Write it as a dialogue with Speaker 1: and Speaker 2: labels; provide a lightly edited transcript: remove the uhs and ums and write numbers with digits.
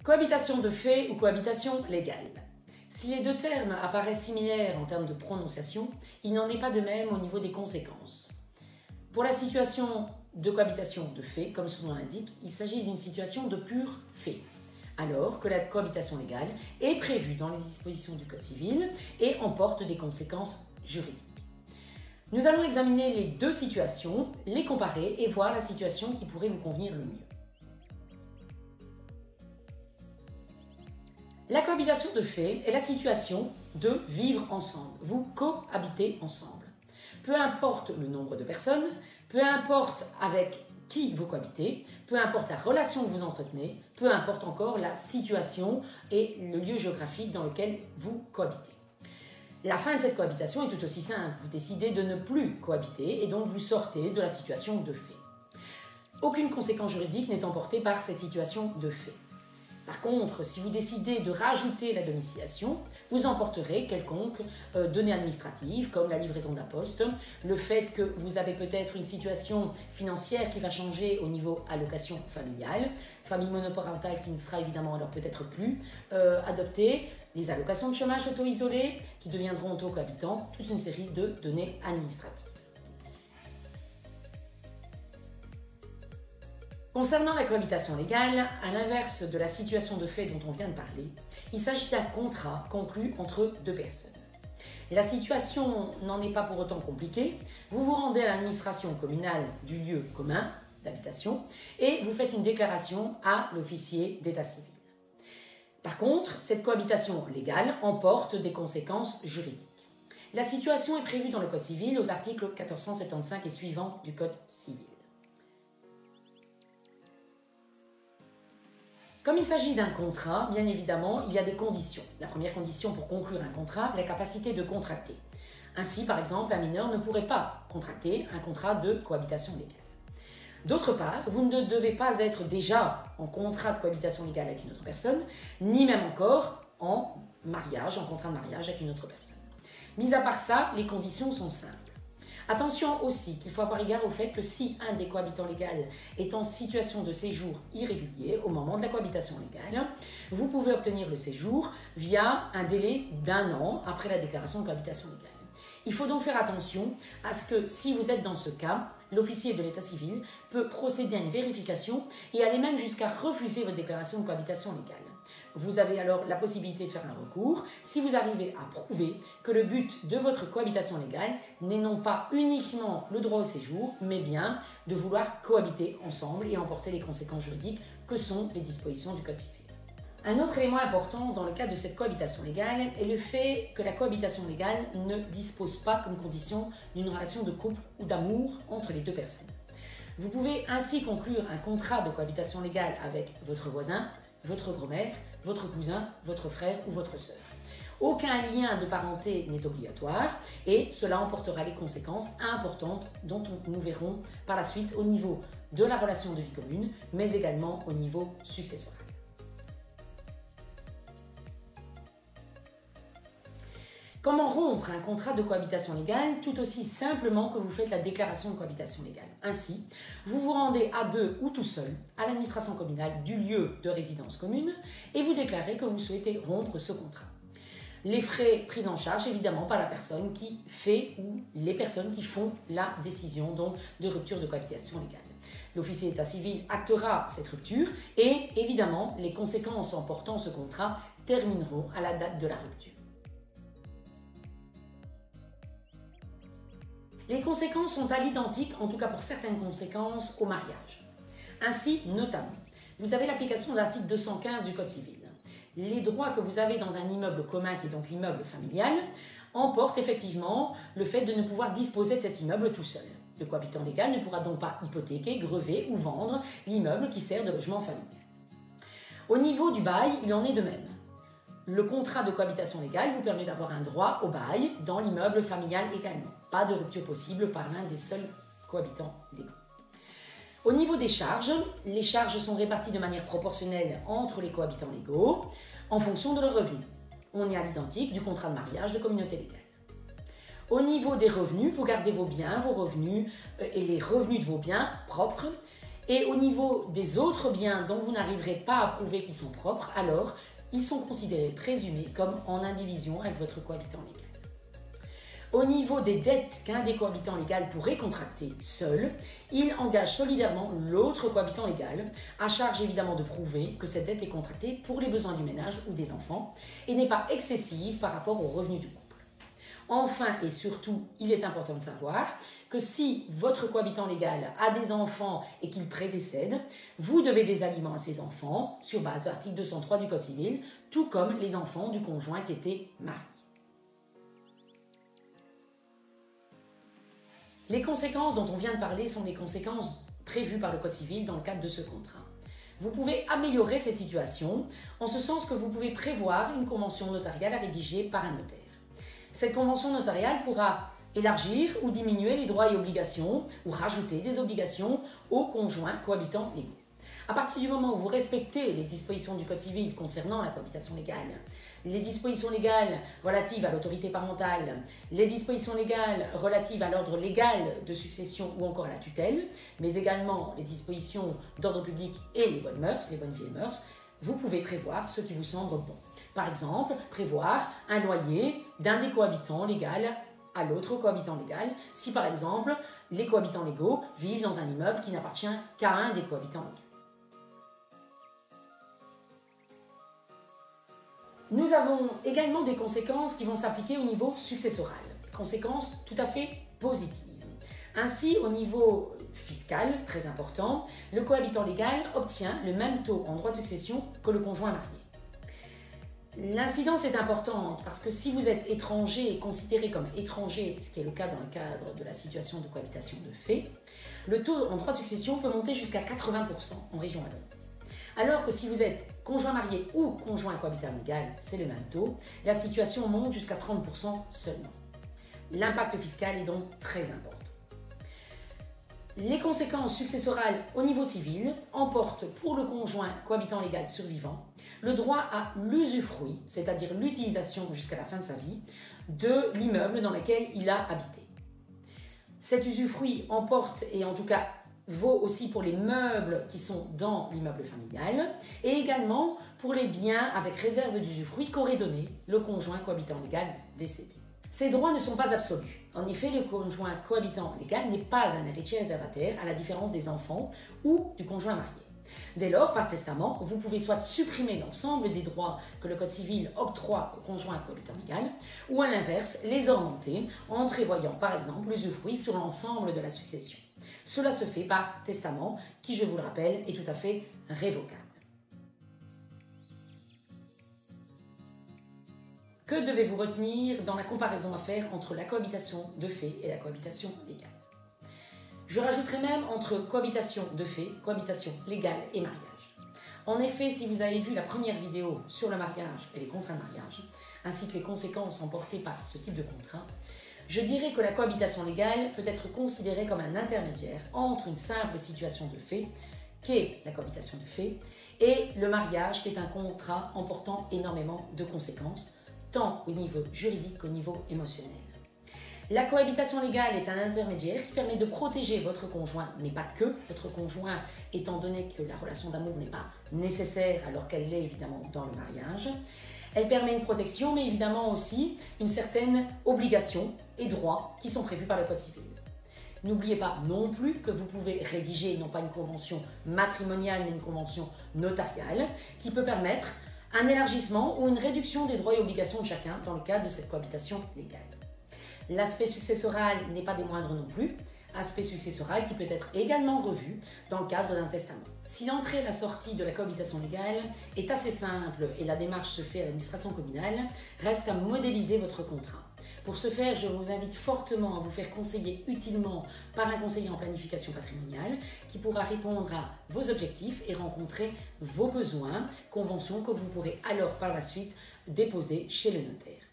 Speaker 1: Cohabitation de fait ou cohabitation légale. Si les deux termes apparaissent similaires en termes de prononciation, il n'en est pas de même au niveau des conséquences. Pour la situation de cohabitation de fait, comme son nom l'indique, il s'agit d'une situation de pur fait, alors que la cohabitation légale est prévue dans les dispositions du Code civil et emporte des conséquences juridiques. Nous allons examiner les deux situations, les comparer et voir la situation qui pourrait vous convenir le mieux. La cohabitation de fait est la situation de vivre ensemble. Vous cohabitez ensemble. Peu importe le nombre de personnes, peu importe avec qui vous cohabitez, peu importe la relation que vous entretenez, peu importe encore la situation et le lieu géographique dans lequel vous cohabitez. La fin de cette cohabitation est tout aussi simple. Vous décidez de ne plus cohabiter et donc vous sortez de la situation de fait. Aucune conséquence juridique n'est emportée par cette situation de fait. Par contre, si vous décidez de rajouter la domiciliation, vous emporterez quelconque donnée administrative comme la livraison d'un poste, le fait que vous avez peut-être une situation financière qui va changer au niveau allocation familiale, famille monoparentale qui ne sera évidemment alors peut-être plus adoptée, les allocations de chômage auto-isolées qui deviendront auto-cohabitants, toute une série de données administratives. Concernant la cohabitation légale, à l'inverse de la situation de fait dont on vient de parler, il s'agit d'un contrat conclu entre deux personnes. La situation n'en est pas pour autant compliquée. Vous vous rendez à l'administration communale du lieu commun d'habitation et vous faites une déclaration à l'officier d'état civil. Par contre, cette cohabitation légale emporte des conséquences juridiques. La situation est prévue dans le Code civil aux articles 1475 et suivants du Code civil. Comme il s'agit d'un contrat, bien évidemment, il y a des conditions. La première condition pour conclure un contrat est la capacité de contracter. Ainsi, par exemple, un mineur ne pourrait pas contracter un contrat de cohabitation légale. D'autre part, vous ne devez pas être déjà en contrat de cohabitation légale avec une autre personne, ni même encore en mariage, en contrat de mariage avec une autre personne. Mis à part ça, les conditions sont simples. Attention aussi qu'il faut avoir égard au fait que si un des cohabitants légaux est en situation de séjour irrégulier au moment de la cohabitation légale, vous pouvez obtenir le séjour via un délai d'1 an après la déclaration de cohabitation légale. Il faut donc faire attention à ce que si vous êtes dans ce cas, l'officier de l'état civil peut procéder à une vérification et aller même jusqu'à refuser votre déclaration de cohabitation légale. Vous avez alors la possibilité de faire un recours si vous arrivez à prouver que le but de votre cohabitation légale n'est non pas uniquement le droit au séjour, mais bien de vouloir cohabiter ensemble et emporter les conséquences juridiques que sont les dispositions du Code civil. Un autre élément important dans le cadre de cette cohabitation légale est le fait que la cohabitation légale ne dispose pas comme condition d'une relation de couple ou d'amour entre les deux personnes. Vous pouvez ainsi conclure un contrat de cohabitation légale avec votre voisin, votre grand-mère, votre cousin, votre frère ou votre sœur. Aucun lien de parenté n'est obligatoire et cela emportera les conséquences importantes dont nous verrons par la suite au niveau de la relation de vie commune, mais également au niveau successoral. Comment rompre un contrat de cohabitation légale tout aussi simplement que vous faites la déclaration de cohabitation légale. Ainsi, vous vous rendez à deux ou tout seul à l'administration communale du lieu de résidence commune et vous déclarez que vous souhaitez rompre ce contrat. Les frais pris en charge évidemment par la personne qui fait ou les personnes qui font la décision donc, de rupture de cohabitation légale. L'officier d'état civil actera cette rupture et évidemment les conséquences en portant ce contrat termineront à la date de la rupture. Les conséquences sont à l'identique, en tout cas pour certaines conséquences, au mariage. Ainsi, notamment, vous avez l'application de l'article 215 du Code civil. Les droits que vous avez dans un immeuble commun, qui est donc l'immeuble familial, emportent effectivement le fait de ne pouvoir disposer de cet immeuble tout seul. Le cohabitant légal ne pourra donc pas hypothéquer, grever ou vendre l'immeuble qui sert de logement familial. Au niveau du bail, il en est de même. Le contrat de cohabitation légale vous permet d'avoir un droit au bail dans l'immeuble familial également. Pas de rupture possible par l'un des seuls cohabitants légaux. Au niveau des charges, les charges sont réparties de manière proportionnelle entre les cohabitants légaux en fonction de leurs revenus. On est à l'identique du contrat de mariage de communauté légale. Au niveau des revenus, vous gardez vos biens, vos revenus et les revenus de vos biens propres Et au niveau des autres biens dont vous n'arriverez pas à prouver qu'ils sont propres, alors ils sont considérés présumés comme en indivision avec votre cohabitant légal. Au niveau des dettes qu'un des cohabitants légaux pourrait contracter seul, il engage solidairement l'autre cohabitant légal, à charge évidemment de prouver que cette dette est contractée pour les besoins du ménage ou des enfants et n'est pas excessive par rapport aux revenus du couple. Enfin et surtout, il est important de savoir que si votre cohabitant légal a des enfants et qu'il prédécède, vous devez des aliments à ces enfants sur base de l'article 203 du Code civil, tout comme les enfants du conjoint qui était marié. Les conséquences dont on vient de parler sont les conséquences prévues par le Code civil dans le cadre de ce contrat. Vous pouvez améliorer cette situation en ce sens que vous pouvez prévoir une convention notariale à rédiger par un notaire. Cette convention notariale pourra élargir ou diminuer les droits et obligations ou rajouter des obligations aux conjoints cohabitants légaux. À partir du moment où vous respectez les dispositions du Code civil concernant la cohabitation légale, les dispositions légales relatives à l'autorité parentale, les dispositions légales relatives à l'ordre légal de succession ou encore à la tutelle, mais également les dispositions d'ordre public et les bonnes mœurs, les bonnes vieilles mœurs, vous pouvez prévoir ce qui vous semble bon. Par exemple, prévoir un loyer d'un des cohabitants légaux à l'autre cohabitant légal, si par exemple les cohabitants légaux vivent dans un immeuble qui n'appartient qu'à un des cohabitants légaux. Nous avons également des conséquences qui vont s'appliquer au niveau successoral, conséquences tout à fait positives. Ainsi, au niveau fiscal, très important, le cohabitant légal obtient le même taux en droit de succession que le conjoint marié. L'incidence est importante parce que si vous êtes étranger et considéré comme étranger, ce qui est le cas dans le cadre de la situation de cohabitation de fait, le taux en droit de succession peut monter jusqu'à 80% en région wallonne. Alors que si vous êtes conjoint marié ou conjoint cohabitant légal, c'est le même taux, la situation monte jusqu'à 30% seulement. L'impact fiscal est donc très important. Les conséquences successorales au niveau civil emportent pour le conjoint cohabitant légal survivant le droit à l'usufruit, c'est-à-dire l'utilisation jusqu'à la fin de sa vie, de l'immeuble dans lequel il a habité. Cet usufruit emporte, et en tout cas vaut aussi pour les meubles qui sont dans l'immeuble familial et également pour les biens avec réserve d'usufruit qu'aurait donné le conjoint cohabitant légal décédé. Ces droits ne sont pas absolus. En effet, le conjoint cohabitant légal n'est pas un héritier réservataire à la différence des enfants ou du conjoint marié. Dès lors, par testament, vous pouvez soit supprimer l'ensemble des droits que le Code civil octroie au conjoint cohabitant légal ou à l'inverse, les augmenter en prévoyant par exemple l'usufruit sur l'ensemble de la succession. Cela se fait par testament, qui, je vous le rappelle, est tout à fait révocable. Que devez-vous retenir dans la comparaison à faire entre la cohabitation de fait et la cohabitation légale? Je rajouterai même entre cohabitation de fait, cohabitation légale et mariage. En effet, si vous avez vu la première vidéo sur le mariage et les contrats de mariage, ainsi que les conséquences emportées par ce type de contrat, je dirais que la cohabitation légale peut être considérée comme un intermédiaire entre une simple situation de fait, qu'est la cohabitation de fait, et le mariage, qui est un contrat emportant énormément de conséquences, tant au niveau juridique qu'au niveau émotionnel. La cohabitation légale est un intermédiaire qui permet de protéger votre conjoint, mais pas que votre conjoint, étant donné que la relation d'amour n'est pas nécessaire alors qu'elle l'est évidemment dans le mariage. Elle permet une protection, mais évidemment aussi une certaine obligation et droits qui sont prévus par le Code civil. N'oubliez pas non plus que vous pouvez rédiger non pas une convention matrimoniale, mais une convention notariale qui peut permettre un élargissement ou une réduction des droits et obligations de chacun dans le cadre de cette cohabitation légale. L'aspect successoral n'est pas des moindres non plus, aspect successoral qui peut être également revu dans le cadre d'un testament. Si l'entrée et la sortie de la cohabitation légale est assez simple et la démarche se fait à l'administration communale, reste à modéliser votre contrat. Pour ce faire, je vous invite fortement à vous faire conseiller utilement par un conseiller en planification patrimoniale qui pourra répondre à vos objectifs et rencontrer vos besoins, convention que vous pourrez alors par la suite déposer chez le notaire.